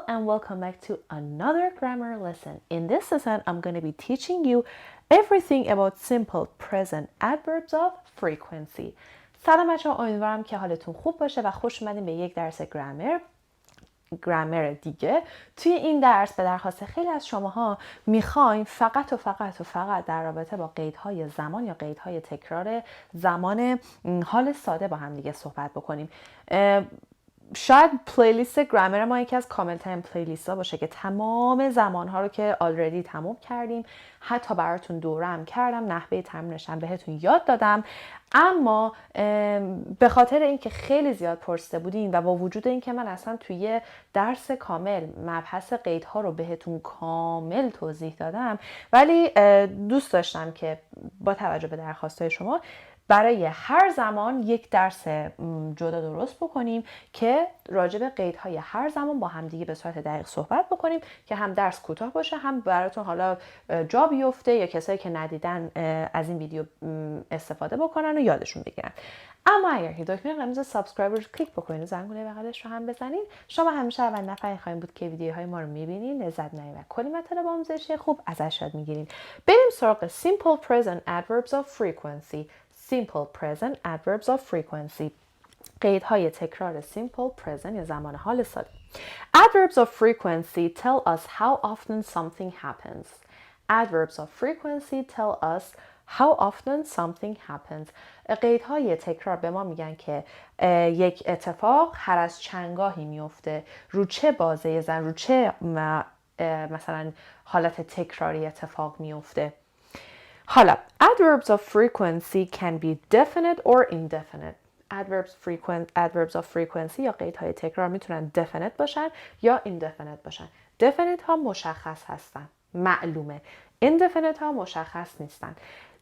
and welcome back to another grammar lesson. In this lesson, I'm going to be teaching you everything about simple present adverbs of frequency. سلام بچه‌ها، امیدوارم که حالتون خوب باشه و خوش اومدین به یک درس گرامر دیگه. توی این درس به درخواست خیلی از شماها میخوایم فقط در رابطه با قیدهای زمان یا قیدهای تکرار زمان حال ساده با هم دیگه صحبت بکنیم. شاید پلیلیست گرامر ما یکی از کامل ترین پلیلیست ها باشه که تمام زمان ها رو که آلردی تموم کردیم، حتی براتون دوره هم کردم، نحوه تمرینش هم بهتون یاد دادم. اما به خاطر اینکه خیلی زیاد پرسیده بودین و با وجود اینکه من اصلا توی درس کامل مبحث قیدها رو بهتون کامل توضیح دادم، ولی دوست داشتم که با توجه به درخواستهای شما برای هر زمان یک درس جدا درست بکنیم که راجع به قیدهای هر زمان با هم دیگه به صورت دقیق صحبت بکنیم که هم درس کوتاه باشه، هم براتون حالا جا بیفته یا کسایی که ندیدن از این ویدیو استفاده بکنن و یادشون بگیرن. اما اگر که دکمه قرمز سابسکرایب رو کلیک بکنید و زنگوله بغلش رو هم بزنین، شما همیشه اول نفر خواهید بود که ویدیوهای ما رو میبینین، لذت میبرین و کلی مطالب آموزشی خوب ازش یاد میگیرین. بریم سراغ simple present adverbs of frequency. Simple present adverbs of frequency. قیدهای تکرار simple present یا زمان حال ساده. Adverbs of frequency tell us how often something happens. Adverbs of frequency tell us how often something happens. قیدهای تکرار به ما میگن که یک اتفاق هر از چندگاهی میفته، رو چه بازه زن، رو چه مثلا حالت تکراری اتفاق میفته. حالا adverbs of frequency can be definite or indefinite. Adverbs of frequency یا قیدهای تکرار میتونن definite باشن یا indefinite باشن. definite ها مشخص هستن، معلومه. indefinite ها مشخص نیستن.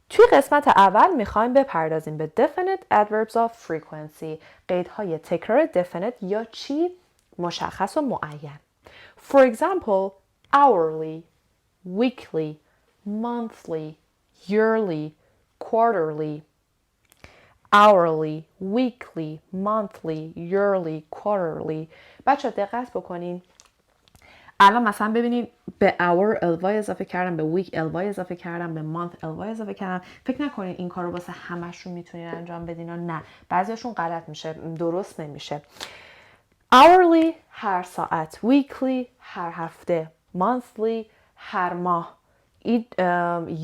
توی قسمت اول میخوایم بپردازیم به definite adverbs of frequency. قیدهای تکرار definite یا چی؟ مشخص و معین. For example, hourly, weekly, monthly, yearly, quarterly. Hourly, weekly, monthly, yearly, quarterly. بچه دقت بکنین. الان مثلا ببینید به hour الوای اضافه کردم، به week الوای اضافه کردم، به month الوای اضافه کردم. فکر نکنین این کار رو واسه همشون میتونین انجام بدین. نه، بعضیشون غلط میشه، درست نمیشه. Hourly هر ساعت، weekly هر هفته، monthly هر ماه،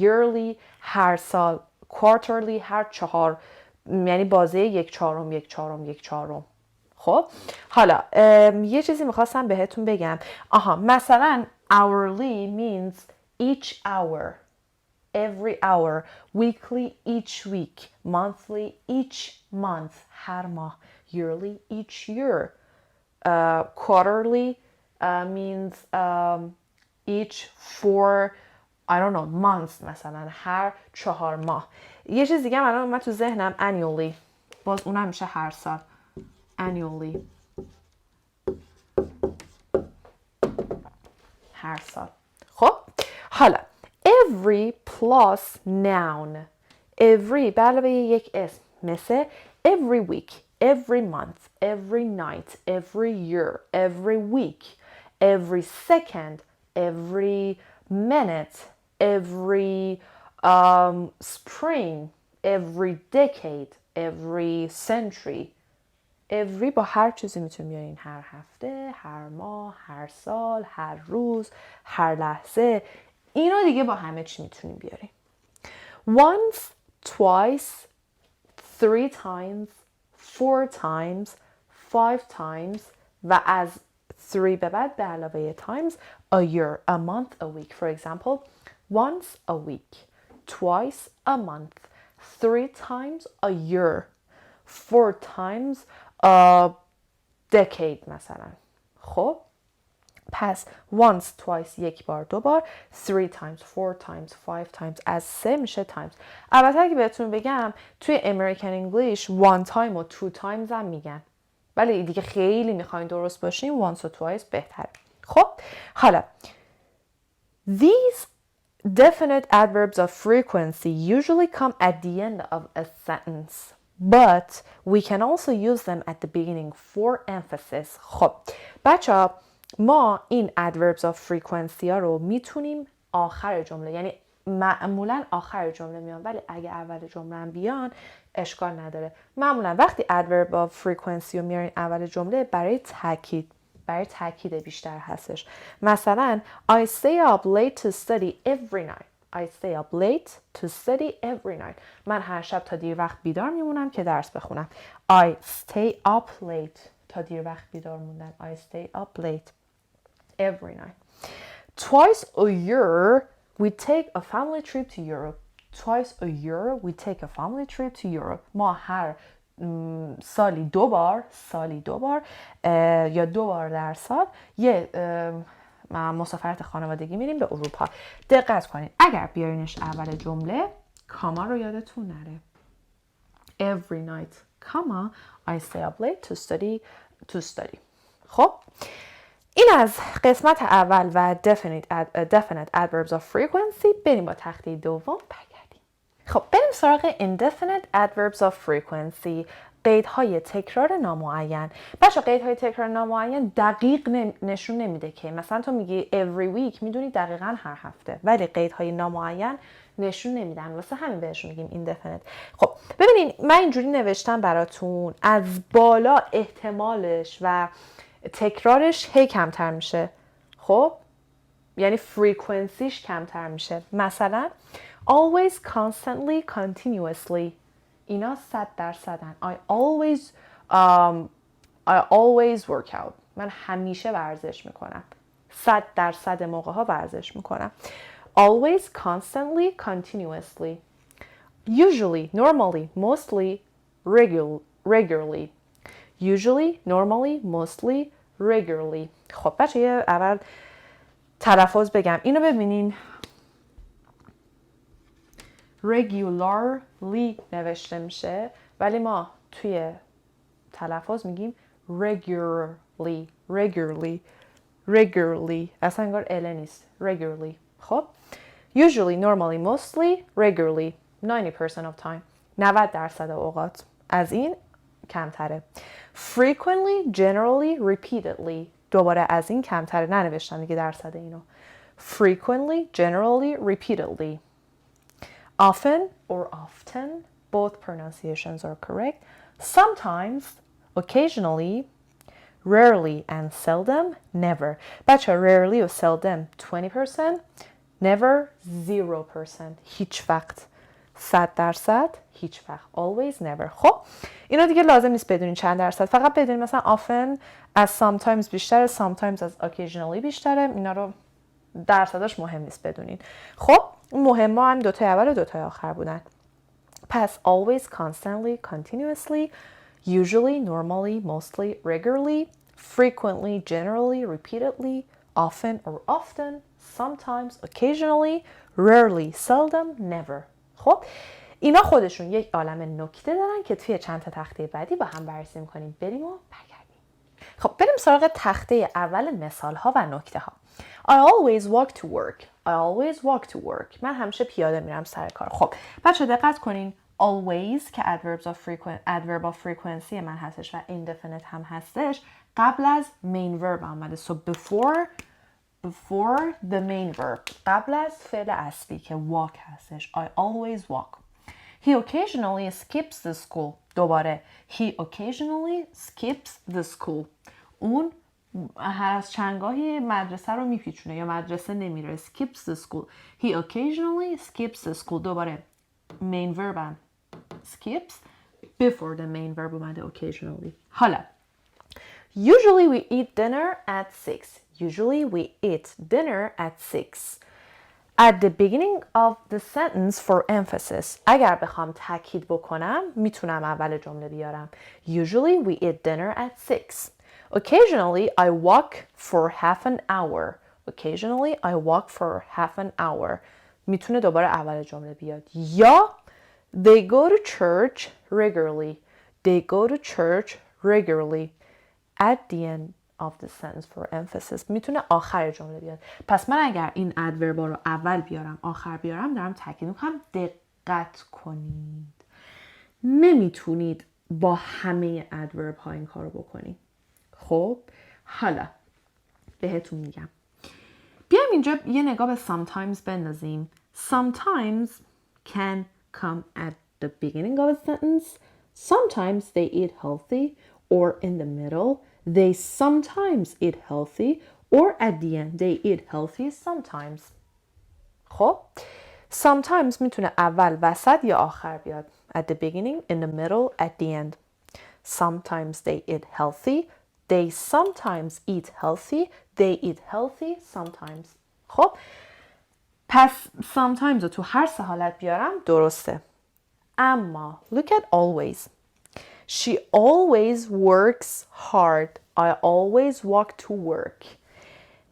yearly هر سال، quarterly هر چهار، یعنی بازه یک چهارم. خب حالا یه چیزی میخواستم بهتون بگم. مثلا hourly means each hour, every hour, weekly each week, monthly each month هر ماه، yearly each year, quarterly means each four months، مثلا هر 4 ماه. یه چیز دیگه الان اومد تو ذهنم، annually، باز اونم میشه هر سال، annually هر سال. خب حالا every plus noun. every به علاوه یک اسم، مثل every week, every month, every night, every year, every week, every second, every minute, every spring, every decade, every century. every با هر چیزی میتونیم بیارین، هر هفته، هر ماه، هر سال، هر روز، هر لحظه. اینو دیگه با همه چی میتونیم بیارین. once, twice, 3 times, 4 times, 5 times و از 3 به بعد به علاوه times a year, a month, a week. For example, once a week, twice a month, 3 times a year, 4 times a decade مثلا. خب پس once, twice یک بار، 2 بار، 3 times, 4 times, 5 times، از 3 میشه times. البته اگه بهتون بگم توی American English 1 time و 2 times هم میگن، ولی دیگه خیلی میخواین درست باشین once و twice بهتره. خب حالا these definite adverbs of frequency usually come at the end of a sentence, but we can also use them at the beginning for emphasis. خب بچه‌ها ما این adverbs of frequency ها رو میتونیم آخر جمله، یعنی معمولا آخر جمله میان، ولی اگه اول جمله هم بیان اشکال نداره. معمولا وقتی adverb of frequency رو میارین اول جمله برای تاکید بیشتر هستش. مثلا I stay up late to study every night. I stay up late to study every night. من هر شب تا دیر وقت بیدار میمونم که درس بخونم. I stay up late. تا دیر وقت بیدار موندن. I stay up late every night. Twice a year we take a family trip to Europe. Twice a year we take a family trip to Europe. ما هر سالی دو بار یا 2 بار در سال یه مسافرت خانوادگی میریم به اروپا. دقت کنید اگر بیارینش اول جمله کاما رو یادتون نره. Every night, comma, I stay up late to study. خب این از قسمت اول و definite adverbs of frequency. بریم با تخته دوم برگردیم. خب بریم سراغ indefinite adverbs of frequency، قیدهای تکرار نامعین. بچه قیدهای تکرار نامعین دقیق نشون نمیده که مثلا تو میگی every week، میدونی دقیقاً هر هفته، ولی قیدهای نامعین نشون نمیدن، واسه همین بهشون میگیم indefinite. خب ببینین من اینجوری نوشتم براتون، از بالا احتمالش و تکرارش هی کمتر میشه. خب یعنی فریکونسیش کمتر میشه. مثلا always, constantly, continuously، اینا 100%. I always work out. من همیشه ورزش میکنم. 100% موقع ها ورزش میکنم. Always, constantly, continuously. Usually, normally, mostly, regularly. Usually, normally, mostly, regularly. خب بچه یه اول تلفظ بگم. اینو ببینین regularly نوشته میشه، ولی ما توی تلفظ میگیم regularly. اصلا انگار ال نیست. regularly. خب usually, normally, mostly, regularly. 90% of time. 90% اوقات. از این کمتره. frequently, generally, repeatedly. دوباره از این کمتره. ننوشتم دیگه درصد اینو. frequently, generally, repeatedly. Often or often, both pronunciations are correct. Sometimes, occasionally, rarely and seldom, never. بچه rarely و seldom 20%, never 0%. هیچ وقت. 100%, هیچ وقت. Always, never. خب اینا دیگه لازم نیست بدونین چند درصد، فقط بدونین مثلا often از sometimes بیشتره، sometimes از occasionally بیشتره. اینا رو درصداش مهم نیست بدونین. خب مهم هم دوتای اول و دوتای آخر بودن. پس always, constantly, continuously, usually, normally, mostly, regularly, frequently, generally, repeatedly, often or often, sometimes, occasionally, rarely, seldom, never. خب اینا خودشون یک عالم نکته دارن که توی چند تا تخته بعدی با هم بررسی می‌کنیم. بریم و برگردیم. خب بریم سراغ تخته اول مثال ها و نکته ها. I always walk to work. I always walk to work. من همیشه پیاده میرم سر کار. خب بچه دقت کنین always که adverb of frequency من هستش و indefinite هم هستش، قبل از main verb آمده. So before the main verb، قبل از فعل اصلی که walk هستش. I always walk. He occasionally skips the school. دوباره he occasionally skips the school. اون هر از چندگاهی مدرسه رو میپیچونه یا مدرسه نمیره. skips the school. He occasionally skips the school. دوباره main verb هم skips. Before the main verb اومده occasionally. حالا usually we eat dinner at 6. Usually we eat dinner at 6. At the beginning of the sentence for emphasis. اگر بخوام تاکید بکنم میتونم اول جمله بیارم. Usually we eat dinner at 6. Occasionally I walk for half an hour. Occasionally I walk for half an hour. میتونه دوباره اول جمله بیاد. یا they go to church regularly. They go to church regularly. At the end of the sentence for emphasis. میتونه آخر جمله بیاد. پس من اگر این adverb رو اول بیارم آخر بیارم دارم تاکید میکنم دقت کنید. نمیتونید با همه adverb ها این کارو بکنید. خب حالا بهتون میگم. بیایم اینجا یه نگاه به sometimes بندازیم. Sometimes can come at the beginning of a sentence. Sometimes they eat healthy, or in the middle. They sometimes eat healthy, or at the end. They eat healthy sometimes. خب sometimes میتونه اول، وسط یا آخر بیاد. At the beginning, in the middle, at the end. Sometimes they eat healthy. They sometimes eat healthy. They eat healthy sometimes. خب پس sometimes رو تو هر سه حالت بیارم درسته. اما look at always. She always works hard. I always walk to work.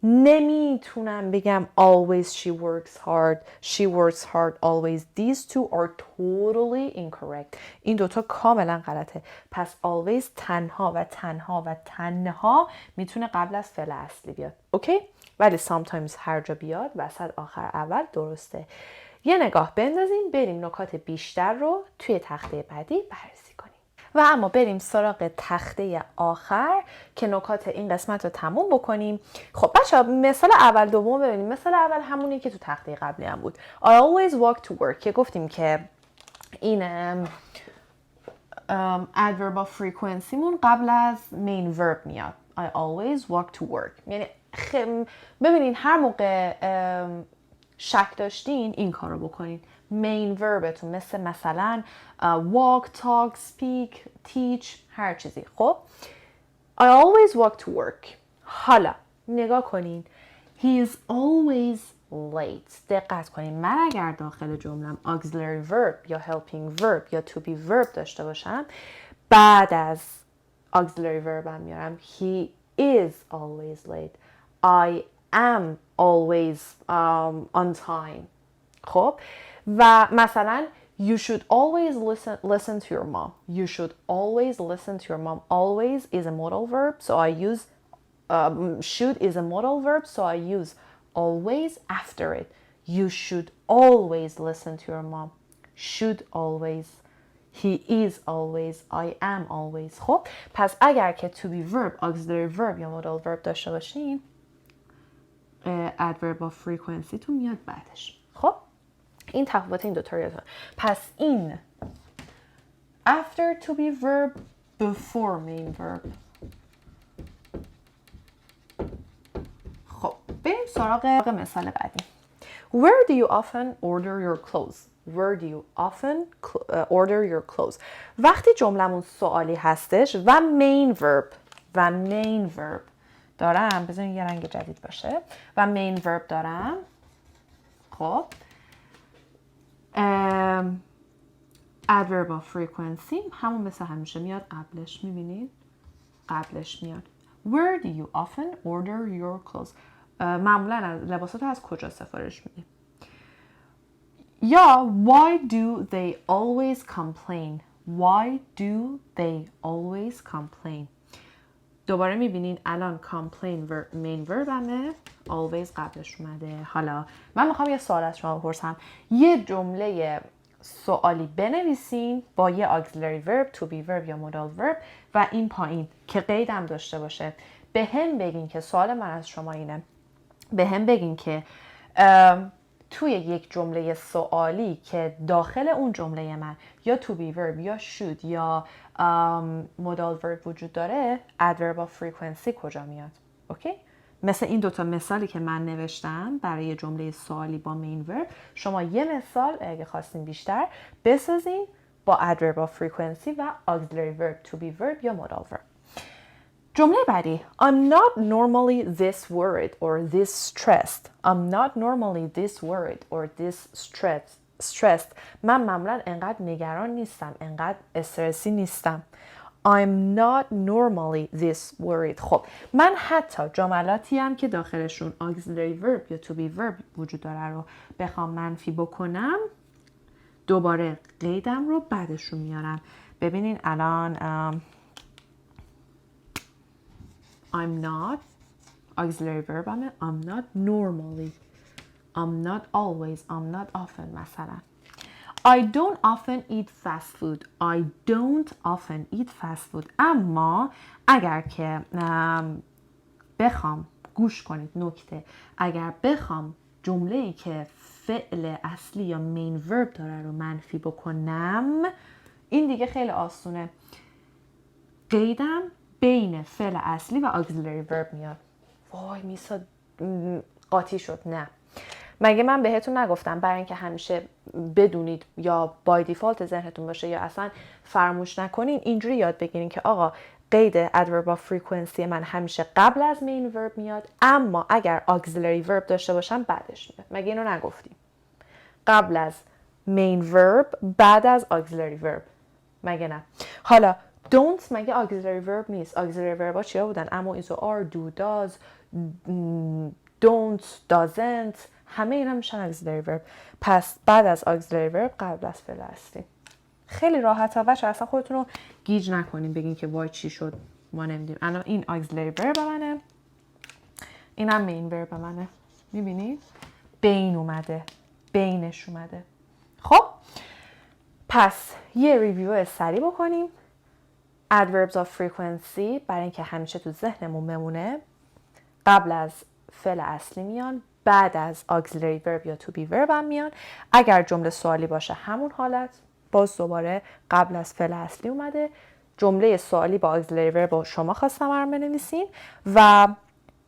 نمیتونم بگم always she works hard. She works hard always. These two are totally incorrect. این دوتا کاملا غلطه. پس always تنها و تنها و تنها میتونه قبل از فعل اصلی بیاد. اوکی؟ ولی sometimes هر جا بیاد وسط آخر اول درسته. یه نگاه بندازیم بریم نکات بیشتر رو توی تخته بعدی بررسی کنیم. و اما بریم سراغ تخته آخر که نکات این قسمت رو تموم بکنیم. خب بچه ها مثال اول دوم ببینیم. مثال اول همونی که تو تخته قبلی هم بود. I always walk to work که گفتیم که این adverb of frequency مون قبل از main verb میاد. I always walk to work. یعنی ببینین هر موقع شک داشتین این کار رو بکنین. main verbتون مثلا walk, talk, speak, teach هر چیزی. خب I always walk to work. حالا نگاه کنین. He is always late. دقت کنین. من اگر داخل جملم auxiliary verb یا helping verb یا to be verb داشته باشم بعد از auxiliary verb هم میارم he is always late. I am always on time. خب و مثلا you should always listen to your mom. You should always listen to your mom. Always is a modal verb, so I use should is a modal verb, so I use always after it. You should always listen to your mom. Should always. He is always. I am always. خب پس اگر که to be verb, auxiliary verb یا modal verb dاشته باشین adverb of frequency تو میاد بعدش. خب این تفاوت این دو تا یادتون. پس این after to be verb before main verb. خب بریم سراغ مثال بعدی. Where do you often order your clothes? Where do you often order your clothes? وقتی جملمون سوالی هستش و main verb دارم، بذارین یه رنگ جدید باشه و main verb دارم. خب adverb of frequency همون مثل همیشه میاد قبلش. میبینید قبلش میاد. Where do you often order your clothes? معمولا از لباسات از کجا سفارش میدی؟ یا why do they always complain? Why do they always complain? دوباره میبینین الان complain main verb همه always قبلش اومده. حالا من میخوام یه سوال از شما بپرسم. یه جمله سوالی بنویسین با یه auxiliary verb, to be verb یا modal verb و این پایین که قیدم داشته باشه. به هم بگین که سوال من از شما اینه. به هم بگین که توی یک جمله سوالی که داخل اون جمله من یا to be verb یا should یا modal verb وجود داره adverb of frequency کجا میاد. اوکی؟ مثل این دوتا مثالی که من نوشتم برای جمله سوالی با main verb شما یه مثال اگه خواستین بیشتر بسازین با adverb of frequency و auxiliary verb to be verb یا modal verb. جمله بعدی. I'm not normally this worried or this stressed. I'm not normally this worried or this stressed. من معمولا انقدر نگران نیستم. انقدر استرسی نیستم. I'm not normally this worried. خب من حتی جملاتی هم که داخلشون auxiliary verb یا to be verb وجود داره رو بخوام منفی بکنم دوباره قیدم رو بعدشون میارم. ببینین الان I'm not auxiliary verb همه I'm not normally. I'm not always. I'm not often مثلا. I don't often eat fast food. I don't often eat fast food. اما اگر که بخوام گوش کنید نکته. اگر بخوام جمله‌ای که فعل اصلی یا مین ورب داره رو منفی بکنم، این دیگه خیلی آسونه. قیدم بین فعل اصلی و اگزیلری ورب میاد. وای میسا قاطی شد. نه، مگه من بهتون نگفتم برای اینکه همیشه بدونید یا بای دیفالت ذهنتون باشه یا اصلا فراموش نکنین، اینجوری یاد بگیرین که آقا قید ادورب آف فریکونسی من همیشه قبل از مین ورب میاد، اما اگر اگزیلری ورب داشته باشم بعدش میاد. مگه اینو نگفتیم؟ قبل از مین ورب بعد از اگزیلری ورب، مگه نه؟ حالا don't مگه auxiliary verb نیست؟ auxiliary verb ها چیا بودن؟ اما is و are، do، does، don't، doesn't، همه اینا میشن auxiliary verb. پس بعد از auxiliary verb قبل از فعل اصلی. خیلی راحت ها بچه، اصلا خودتون رو گیج نکنین بگین که وای چی شد ما نمیدیم. الان این auxiliary verb منه، اینم main verb منه. میبینید؟ بین اومده، بینش اومده. خب پس یه ریویو سریع بکنیم. adverbs of frequency برای اینکه همیشه تو ذهنمون بمونه قبل از فعل اصلی میان، بعد از auxiliary verb یا to be verb هم میان. اگر جمله سوالی باشه همون حالت، باز دوباره قبل از فعل اصلی اومده. جمله سوالی با auxiliary verb شما خواستم رو بنویسین و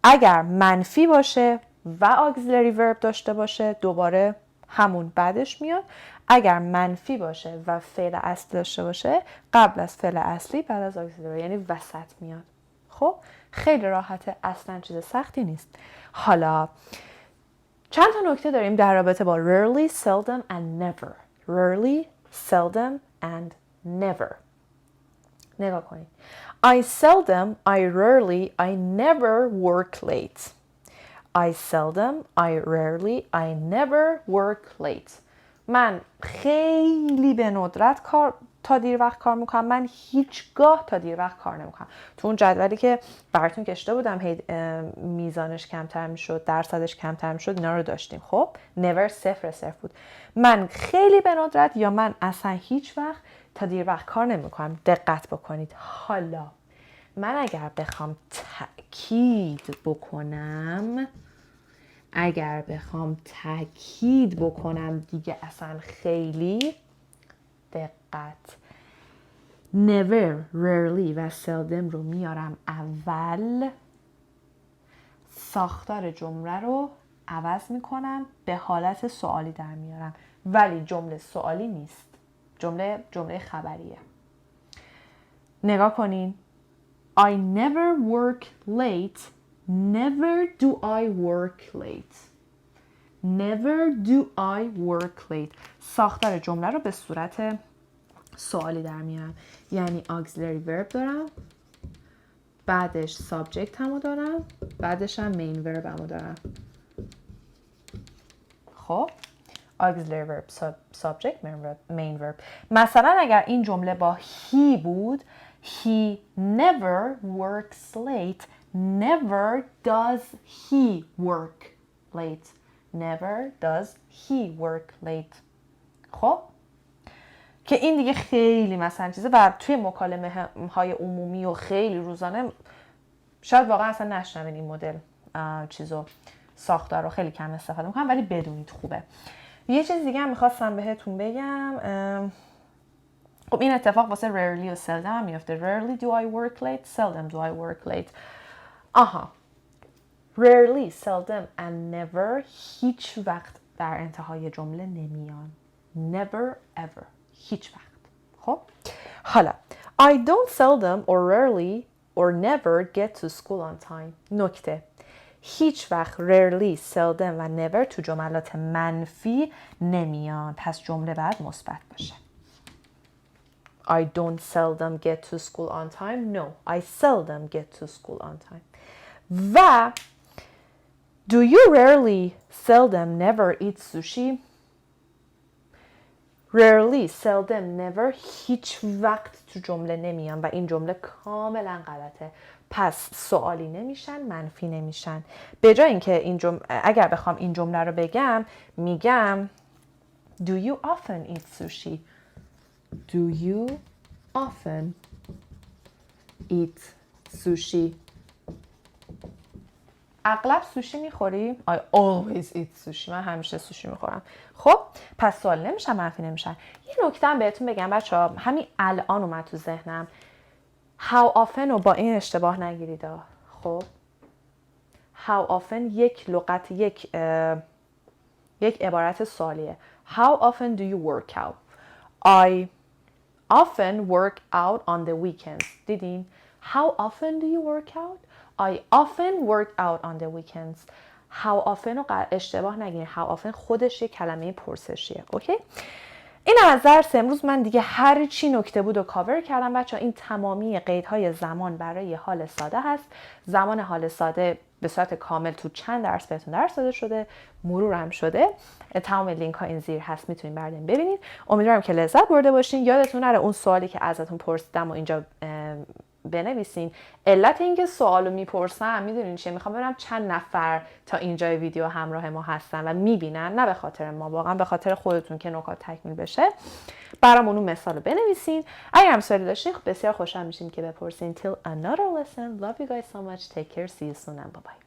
اگر منفی باشه و auxiliary verb داشته باشه دوباره همون بعدش میاد. اگر منفی باشه و فعل اصلی داشته باشه قبل از فعل اصلی بعد از auxiliary، یعنی وسط میاد. خب خیلی راحته، اصلا چیز سختی نیست. حالا چند تا نکته داریم در رابطه با rarely, seldom and never. rarely, seldom and never. نگاه کنید. I seldom, I rarely, I never work late. I seldom, I rarely, I never work late. من خیلی به ندرت تا دیر وقت کار میکنم. من هیچگاه تا دیر وقت کار نمیکنم. تو اون جدولی که براتون کشته بودم میزانش کمتر میشد، درصدش کمتر میشد، اینا رو داشتیم. خب never 0 بود. من خیلی به ندرت یا من اصلا هیچ وقت تا دیر وقت کار نمیکنم. دقت بکنید. حالا من اگر بخوام تأکید بکنم دیگه اصلا خیلی دقت. never, rarely و seldom رو میارم اول، ساختار جمله رو عوض میکنم، به حالت سوالی در میارم، ولی جمله سوالی نیست، جمله خبریه. نگاه کنین. I never work late. Never do I work late. Never do I work late. ساختار جمله رو به صورت سوالی در میارم. یعنی auxiliary verb دارم، بعدش subject همو دارم، بعدش هم main verb همو دارم. خب auxiliary verb, subject, main verb. مثلا اگر این جمله با he بود، he never works late. Never does he work late. Never does he work late. خب که این دیگه خیلی مثلا چیزه و توی مکالمه های عمومی و خیلی روزانه شاید واقعا اصلا نشنوین این مدل چیزو، ساختار رو خیلی کم استفاده میکنم، ولی بدونید خوبه. یه چیز دیگه هم میخواستم بهتون بگم. خب این اتفاق واسه rarely و seldom هم میفته. rarely do I work late. seldom do I work late. آها. rarely, seldom and never هیچ وقت در انتهای جمله نمیان. never ever. هیچ وقت. خب حالا I don't seldom or rarely or never get to school on time. نکته. هیچ وقت rarely, seldom و never تو جملات منفی نمیان. پس جمله باید مثبت باشه. I don't seldom get to school on time. No, I seldom get to school on time. و do you rarely, seldom, never eat sushi? rarely, seldom, never هیچ وقت تو جمله نمیان و این جمله کاملا غلطه. پس سوالی نمیشن، منفی نمیشن. به جای اینکه این اگر بخوام این جمله رو بگم، میگم do you often eat sushi? Do you often eat sushi? اغلب سوشی میخوری؟ I always eat sushi. من همیشه سوشی میخورم. خب پس سوال نمیشن، منفی نمیشن. یه نکته هم بهتون بگم بچه‌ها، همین الان اومد تو ذهنم. How often رو با این اشتباه نگیرید. خب How often یک لغت، یک عبارت سوالیه. How often do you work out? I often work out on the weekends. دیدین؟ How often do you work out? I often work out on the weekends. How often رو اشتباه نگیرید. How often خودش یک کلمه پرسشیه. اوکی؟ این از درس امروز من دیگه هر چی نکته بود و کاور کردم بچه‌ها. این تمامی قیدهای زمان برای حال ساده هست. زمان حال ساده به صورت کامل تو چند درس بهتون درس داده شده، مرور هم شده. تمام لینک ها این زیر هست، میتونین بردارین ببینید. امیدوارم که لذت برده باشین. یادتون نره اون سوالی که ازتون پرسیدم و اینجا بنویسین. علت اینکه سوالو میپرسم میدونین چیه؟ میخوام ببینم چند نفر تا اینجای ویدیو همراه ما هستن و میبینن، نه به خاطر ما، واقعا به خاطر خودتون که نکات تکمیل بشه. برامون اون مثالو بنویسین. اگر هم سوالی داشتین بسیار خوشحال میشیم که بپرسین. Till another lesson. Love you guys so much. Take care. See you soon and bye bye.